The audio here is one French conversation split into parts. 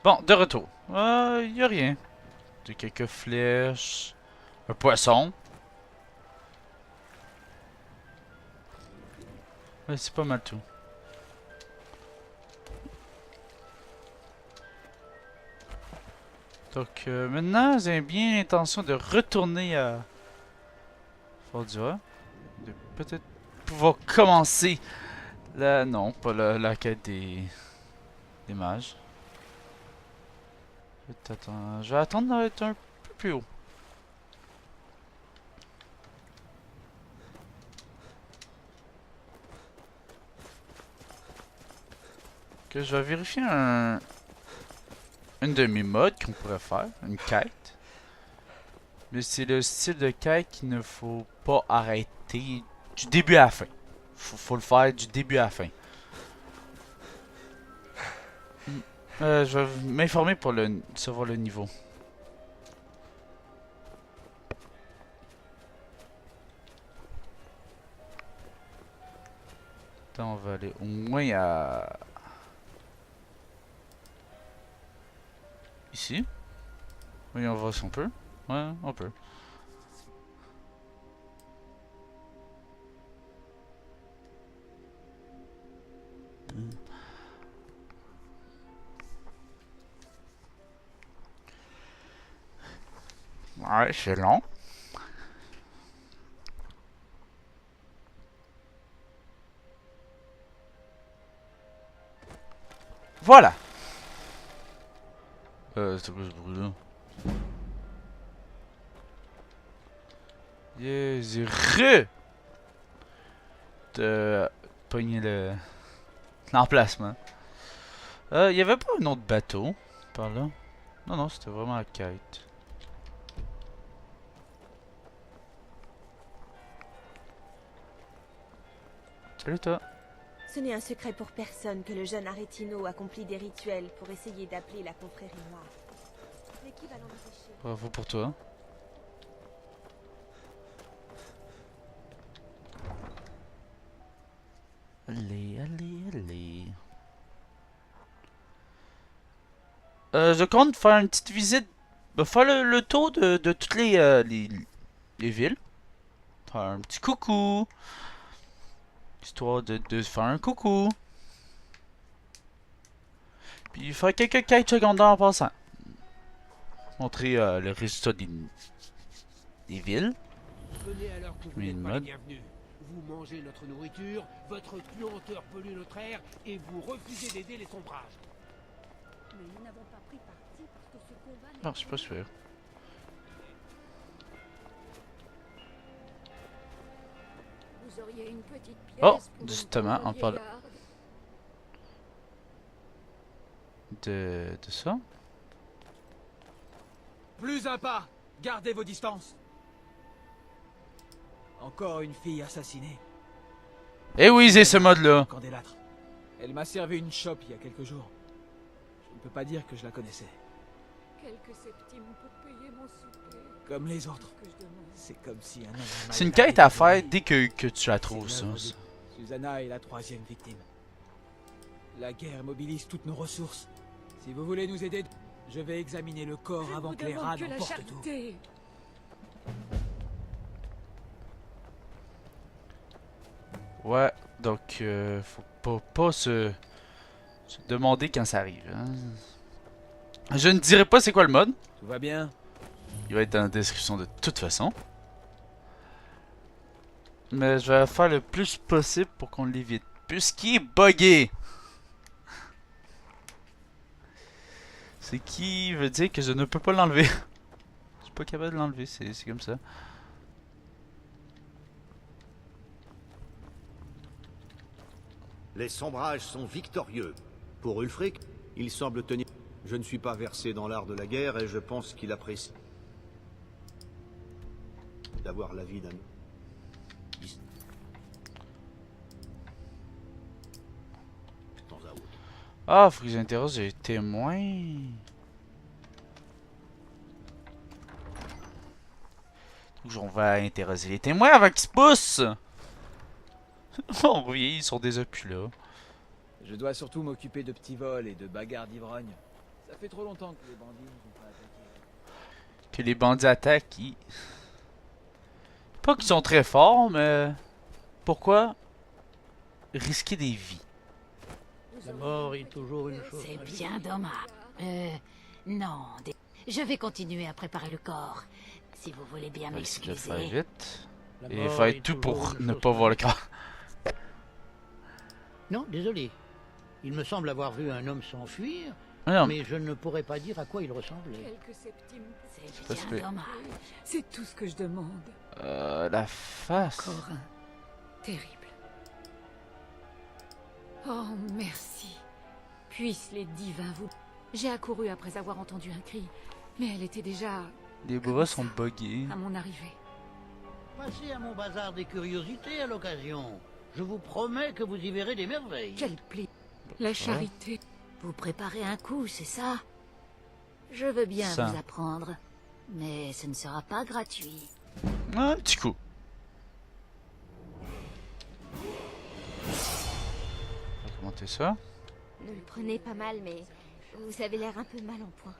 Bon, de retour. Y a rien. De quelques flèches. Un poisson. Ouais, c'est pas mal tout. Donc maintenant, j'ai bien l'intention de retourner à Fordua. De peut-être pouvoir commencer la... Non, pas la quête des mages. Je vais attendre d'être un peu plus haut. Que je vais vérifier une de mes modes qu'on pourrait faire, une quête. Mais c'est le style de quête qu'il ne faut pas arrêter du début à la fin. Faut le faire du début à la fin. Je vais m'informer pour savoir le niveau. Attends, on va aller au moins à... Ici. Oui, on va si on peut. Ouais, on peut. Ouais, c'est long. Voilà. C'est quoi ce bruit-là? Yeah, j'ai de pogner l'emplacement. Y avait pas un autre bateau par là? Non, non, c'était vraiment la quête. Salut toi. Ce n'est un secret pour personne que le jeune Aretino accomplit des rituels pour essayer d'appeler la confrérie noire. L'équivalent du péché. Bravo pour toi. Allez, allez, allez. Je compte faire une petite visite. Faire le tour de toutes les villes. Faire un petit coucou. Histoire de faire un coucou. Puis faire quelques quêtes secondaires en passant. Montrer le résultat des villes. Venez alors que vous Oui, n'êtes une pas les mode. bienvenus. Vous mangez notre nourriture, votre puanteur pollue notre air et vous refusez d'aider les sombrages. Mais nous n'avons pas pris parti parce que ce combat n'est Non, je suis pas sûr. Vous auriez une petite pièce Oh, pour justement, une pauvre on parle vieillarde. de ça. Plus un pas. Gardez vos distances. Encore une fille assassinée. Eh oui, c'est ce mode-là. Candélâtre. Elle m'a servi une chope il y a quelques jours. Je ne peux pas dire que je la connaissais. Quelques septimes pour payer mon souper. Comme les autres. Que je demande. C'est comme si un homme... C'est une quête à faire dès que tu la trouves, ça. Susanna est la troisième victime. La guerre mobilise toutes nos ressources. Si vous voulez nous aider, je vais examiner le corps Je avant vous que les demande rats que la n'emportent tout. charité. Ouais, donc faut pas se demander quand ça arrive. Hein. Je ne dirai pas c'est quoi le mode. Tout va bien? Il va être dans la description de toute façon. Mais je vais faire le plus possible pour qu'on l'évite. Puisqu'il est buggé. Ce qui veut dire que je ne peux pas l'enlever. Je suis pas capable de l'enlever, c'est comme ça. Les sombrages sont victorieux. Pour Ulfric, il semble tenir... Je ne suis pas versé dans l'art de la guerre et je pense qu'il apprécie d'avoir l'avis d'un... Temps à autre. Ah, faut que j'interroge les témoins. Donc on va interroger les témoins avant qu'ils se poussent. Oh oui, ils sont déjà plus là. Je dois surtout m'occuper de petits vols et de bagarres d'ivrogne. Ça fait trop longtemps que les bandits nous ont pas attaqués. Que les bandits attaquent. Pas qu'ils sont très forts, mais pourquoi risquer des vies? La mort est toujours une chose. C'est bien dommage. Non, je vais continuer à préparer le corps. Si vous voulez bien On va essayer de le faire m'excuser. vite. La Et mort faire est tout toujours pour une ne chose pas voir le corps. Non, désolé. Il me semble avoir vu un homme s'enfuir, Non, mais je ne pourrais pas dire à quoi il ressemblait. Quelques septimes. C'est Ça se bien fait. dommage. C'est tout ce que je demande. la face. Encore un. Terrible. Oh, merci. Puissent les divins vous... J'ai accouru après avoir entendu un cri, mais elle était déjà Les bras sont buggés. à mon arrivée. Passez à mon bazar des curiosités à l'occasion. Je vous promets que vous y verrez des merveilles. Quel pli. La charité. Vous préparez un coup, c'est ça? Je veux bien Ça. vous apprendre, mais ce ne sera pas gratuit. Un petit coup. On va commenter ça. Ne le prenez pas mal, mais vous avez l'air un peu mal en point.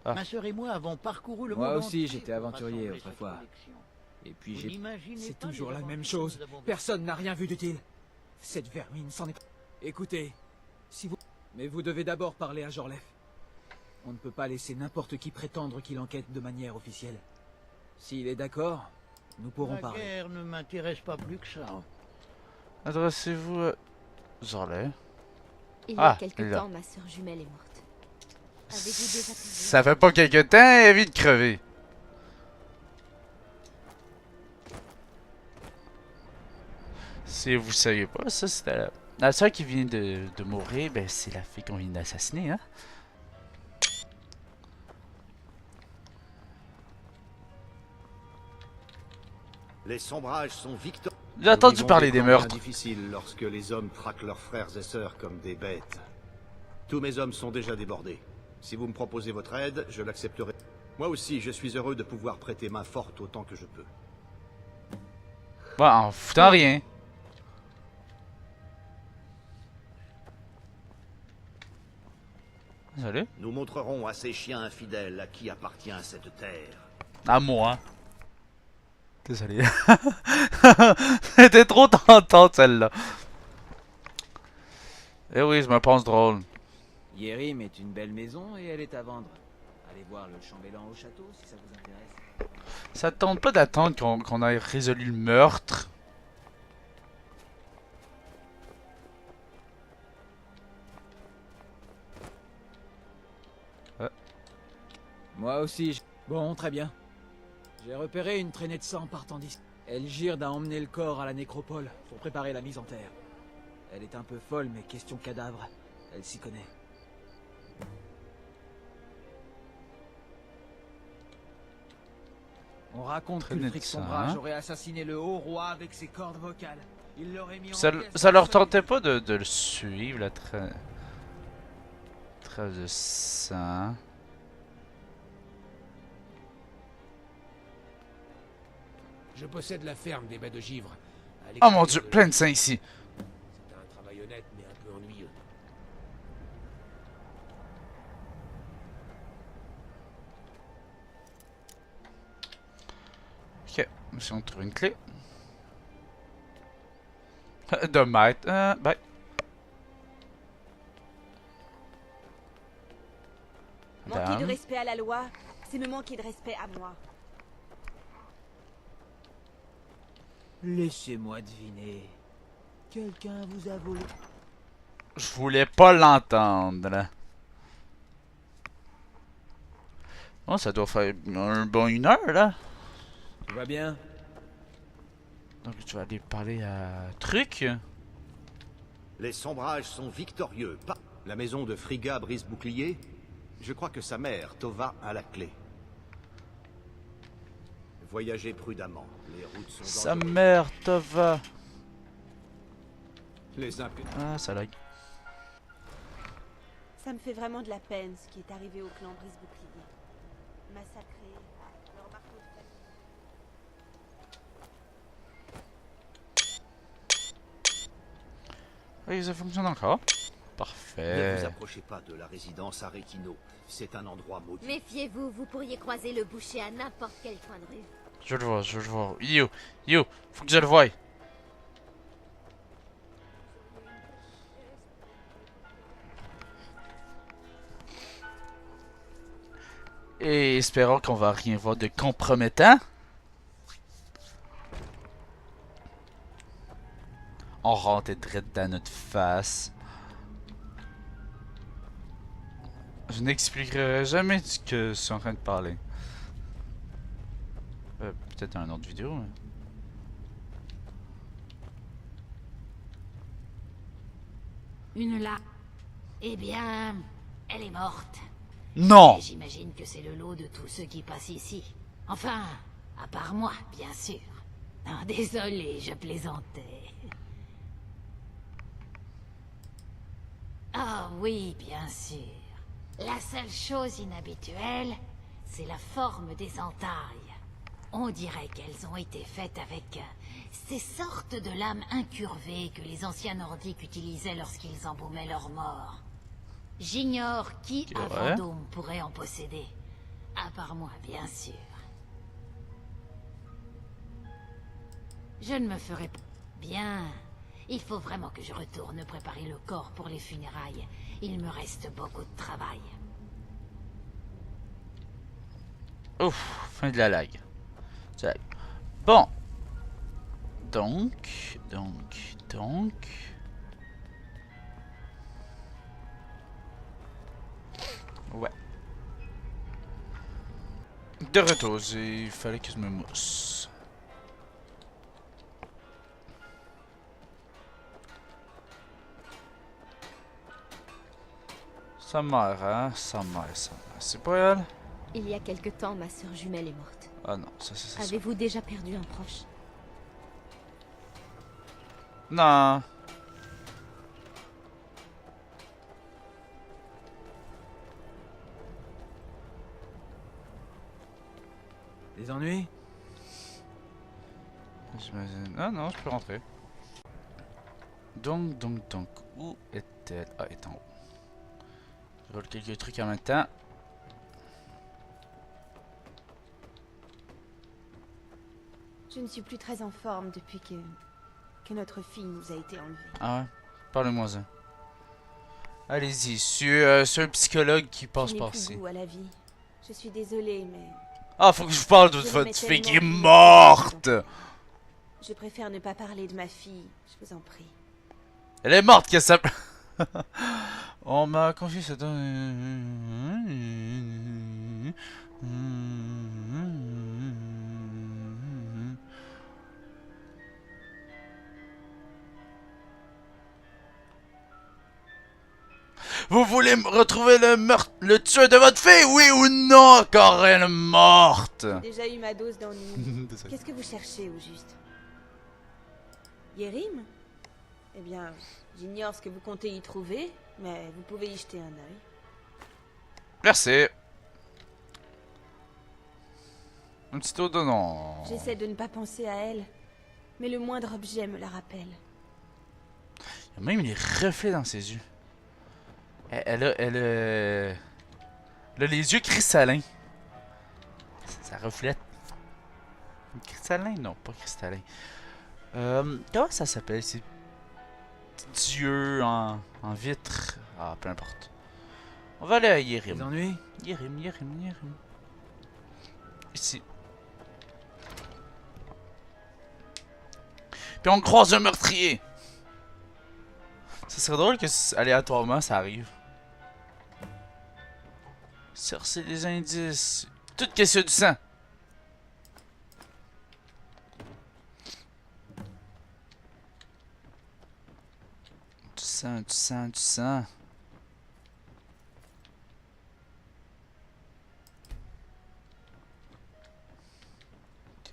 Ah. Ma sœur et moi avons parcouru le Moi monde aussi, entier j'étais pour aventurier rassembler cette autrefois. collection. Et puis Vous j'ai... n'imaginez C'est pas toujours les la même aventures chose. que nous avons vécues. Personne n'a rien vu d'utile. Cette vermine s'en est... Écoutez, si vous... Mais vous devez d'abord parler à Jorlef. On ne peut pas laisser n'importe qui prétendre qu'il enquête de manière officielle. S'il est d'accord, nous pourrons La parler. guerre ne m'intéresse pas plus que ça. Adressez-vous à Zorley. Il y Ah, a quelque elle est là. temps, ma sœur jumelle est morte. Avez-vous déjà posé Ça fait pas quelque temps, elle vient de crever. Si vous saviez pas, ça c'était la soeur qui vient de mourir, ben c'est la fille qu'on vient d'assassiner, hein. Les sombrages sont victorieux. J'ai entendu parler des meurtres. C'est difficile lorsque les hommes traquent leurs frères et sœurs comme des bêtes. Tous mes hommes sont déjà débordés. Si vous me proposez votre aide, je l'accepterai. Moi aussi, je suis heureux de pouvoir prêter main forte autant que je peux. Ouais, en foutant rien. Salut. Nous montrerons à ces chiens infidèles à qui appartient cette terre. À moi. Désolé. C'était trop tentante celle-là. Eh oui, je me pense drôle. Yérim est une belle maison et elle est à vendre. Allez voir le chambellan au château si ça vous intéresse. Ça te tente pas d'attendre qu'on ait résolu le meurtre? Moi aussi, Bon, très bien. J'ai repéré une traînée de sang partant d'ici. Elgird a emmené le corps à la nécropole pour préparer la mise en terre. Elle est un peu folle, mais question cadavre, elle s'y connaît. On raconte que Traînée le de fric sang, sombrage hein. aurait assassiné le haut roi avec ses cordes vocales. Il l'aurait mis en Ça, pièces ça leur au sol. tentait pas de le suivre, la trace de sang. Je possède la ferme des baies de givre. à Oh l'extérieur mon dieu, de la plein de ville. sang ici. C'est un travail honnête, mais un peu ennuyeux. Ok, si on trouve une clé. De maître. Bye. Manquer de Madame. respect à la loi, c'est me manquer de respect à moi. Laissez-moi deviner. Quelqu'un vous a volé. Je voulais pas l'entendre. Oh, ça doit faire un bon 1 heure là. Tout va bien? Donc tu vas aller parler à Truc. Les sombrages sont victorieux. La maison de Frigga brise-bouclier. Je crois que sa mère, Tova, a la clé. Voyagez prudemment. Les routes sont Sa dangereuses. mère, Tova. Les impé- Ah, ça lag. Ça me fait vraiment de la peine ce qui est arrivé au clan Brise-Bouclier. Massacré, leur marteau de famille. Oui, ça fonctionne encore. Ne Parfait. vous approchez pas de la résidence Aretino. C'est un endroit maudit. Méfiez-vous, vous pourriez croiser le boucher à n'importe quel coin de rue. Je veux le voir, je veux le voir. Yo, faut que je le voie. Et espérons qu'on va rien voir de compromettant. On rentre direct dans notre face. Je n'expliquerai jamais ce que je suis en train de parler. Peut-être dans une autre vidéo. Mais... Une là. Eh bien, elle est morte. Non! Et j'imagine que c'est le lot de tous ceux qui passent ici. Enfin, à part moi, bien sûr. Non, désolé, je plaisantais. Ah oui, bien sûr. La seule chose inhabituelle, c'est la forme des entailles. On dirait qu'elles ont été faites avec ces sortes de lames incurvées que les anciens nordiques utilisaient lorsqu'ils embaumaient leurs morts. J'ignore qui à Ouais. Vendôme pourrait en posséder. À part moi, bien sûr. Je ne me ferai pas... Bien. Il faut vraiment que je retourne préparer le corps pour les funérailles. Il me reste beaucoup de travail. Ouf, fin de la lag. Bon. Donc. Ouais. De retour, il fallait que je me mousse. Sa mère, hein? Sa mère. C'est pas elle? Il y a quelque temps, ma sœur jumelle est morte. Ah non, ça. Avez-vous déjà perdu un proche? Non. Des ennuis? J'imagine. Ah non, je peux rentrer. Donc. Où est-elle? Ah, elle est en haut. Je vole quelques trucs en même temps. Je ne suis plus très en forme depuis que notre fille nous a été enlevée. Ah ouais? Parlez-moi-en. Allez-y, c'est un psychologue qui passe Je n'ai par plus ici. goût à la vie. Je suis désolée, mais Ah, faut que je vous parle de Je votre l'aimais fille qui est tellement. morte! je préfère ne pas parler de ma fille. Je vous en prie. Elle est morte, qu'elle s'appelle. On m'a confié cette. Vous voulez retrouver le tueur de votre fille, oui ou non? Encore elle est morte. J'ai déjà eu ma dose d'ennui. Qu'est-ce que vous cherchez au juste? Yérim? Eh bien, j'ignore ce que vous comptez y trouver, mais vous pouvez y jeter un œil. Merci. Un petit taux de non. J'essaie de ne pas penser à elle, mais le moindre objet me la rappelle. Il y a même les reflets dans ses yeux. Elle a les yeux cristallins. Ça reflète. Cristallin? Non, pas cristallin. Comment ça s'appelle ces petits yeux en vitre? Ah, peu importe. On va aller à Des Yérim. ennuis? Yérim. Ici. Puis on croise un meurtrier. Ça serait drôle que aléatoirement ça arrive. Chercher des indices. Toute question du sang. Du sang.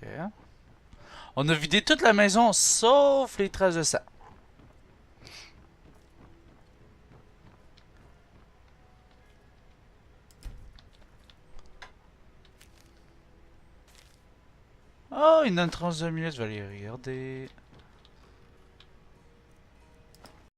Ok. On a vidé toute la maison sauf les traces de sang. Oh, une entrance de minutes, je vais aller regarder.